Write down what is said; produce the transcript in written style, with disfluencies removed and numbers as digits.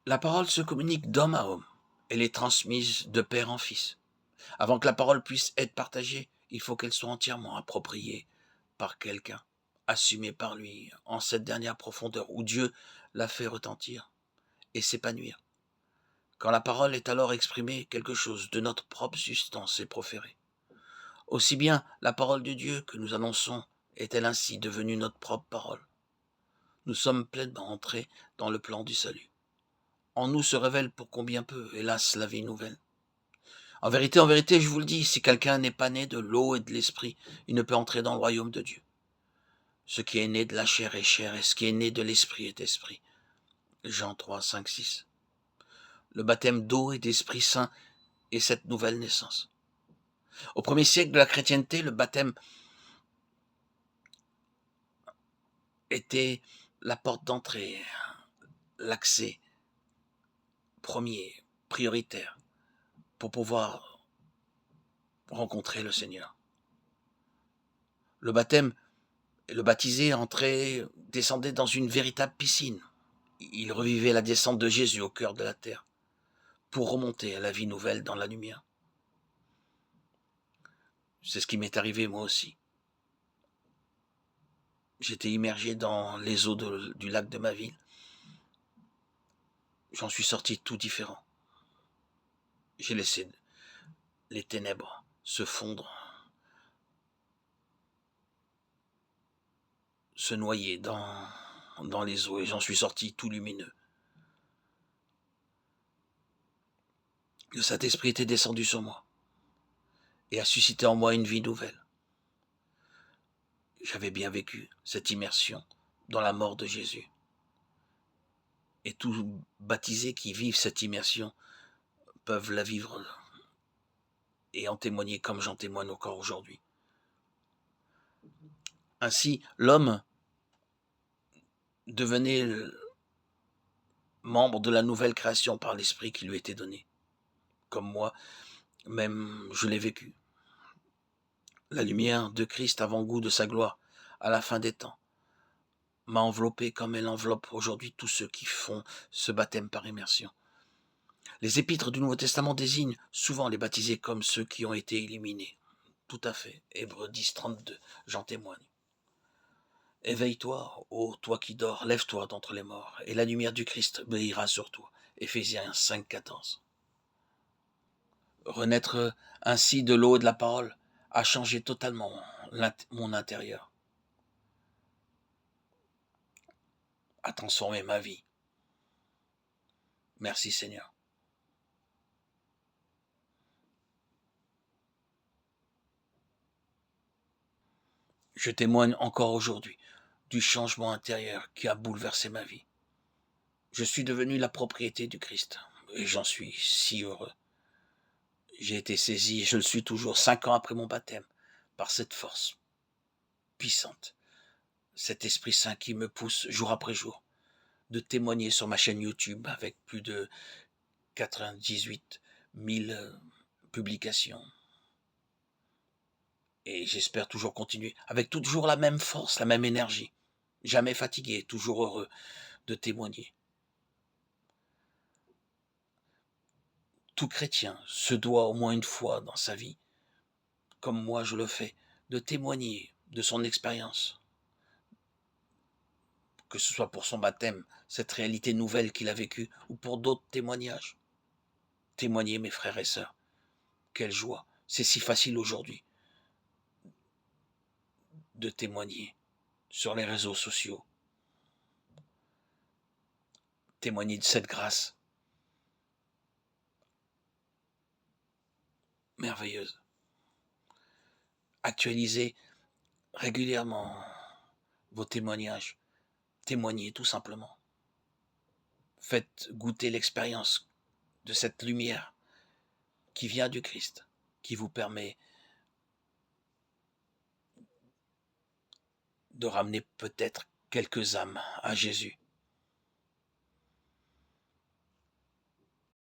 La parole se communique d'homme à homme. Elle est transmise de père en fils. Avant que la parole puisse être partagée, il faut qu'elle soit entièrement appropriée par quelqu'un, assumée par lui, en cette dernière profondeur où Dieu la fait retentir et s'épanouir. Quand la parole est alors exprimée, quelque chose de notre propre substance est proféré. Aussi bien la parole de Dieu que nous annonçons est-elle ainsi devenue notre propre parole. Nous sommes pleinement entrés dans le plan du salut. En nous se révèle pour combien peu, hélas, la vie nouvelle. En vérité, je vous le dis, si quelqu'un n'est pas né de l'eau et de l'esprit, il ne peut entrer dans le royaume de Dieu. Ce qui est né de la chair est chair, et ce qui est né de l'esprit est esprit. Jean 3, 5, 6. Le baptême d'eau et d'Esprit Saint est cette nouvelle naissance. Au premier siècle de la chrétienté, le baptême était la porte d'entrée, l'accès premier, prioritaire, pour pouvoir rencontrer le Seigneur. Le baptême, le baptisé entrait, descendait dans une véritable piscine. Il revivait la descente de Jésus au cœur de la terre pour remonter à la vie nouvelle dans la lumière. C'est ce qui m'est arrivé moi aussi. J'étais immergé dans les eaux du lac de ma ville. J'en suis sorti tout différent. J'ai laissé les ténèbres se fondre, se noyer dans les eaux, et j'en suis sorti tout lumineux. Le Saint-Esprit était descendu sur moi et a suscité en moi une vie nouvelle. J'avais bien vécu cette immersion dans la mort de Jésus. Et tous baptisés qui vivent cette immersion peuvent la vivre et en témoigner comme j'en témoigne encore aujourd'hui. Ainsi, l'homme devenait membre de la nouvelle création par l'esprit qui lui était donné. Comme moi, même je l'ai vécu. La lumière de Christ avant-goût de sa gloire, à la fin des temps, m'a enveloppé comme elle enveloppe aujourd'hui tous ceux qui font ce baptême par immersion. Les épîtres du Nouveau Testament désignent souvent les baptisés comme ceux qui ont été éliminés. Tout à fait. Hébreux 10, 32, j'en témoigne. Éveille-toi, ô toi qui dors, lève-toi d'entre les morts, et la lumière du Christ brillera sur toi. Éphésiens 5, 14. Renaître ainsi de l'eau et de la parole a changé totalement mon intérieur, a transformé ma vie. Merci Seigneur. Je témoigne encore aujourd'hui du changement intérieur qui a bouleversé ma vie. Je suis devenu la propriété du Christ et j'en suis si heureux. J'ai été saisi, et je le suis toujours 5 ans après mon baptême, par cette force puissante, cet Esprit Saint qui me pousse jour après jour de témoigner sur ma chaîne YouTube avec plus de 98 000 publications. Et j'espère toujours continuer avec toujours la même force, la même énergie, jamais fatigué, toujours heureux de témoigner. Tout chrétien se doit au moins une fois dans sa vie, comme moi je le fais, de témoigner de son expérience, que ce soit pour son baptême, cette réalité nouvelle qu'il a vécue, ou pour d'autres témoignages. Témoigner, mes frères et sœurs, quelle joie, c'est si facile aujourd'hui de témoigner sur les réseaux sociaux, témoigner de cette grâce merveilleuse. Actualisez régulièrement vos témoignages, témoignez tout simplement. Faites goûter l'expérience de cette lumière qui vient du Christ, qui vous permet de ramener peut-être quelques âmes à Jésus.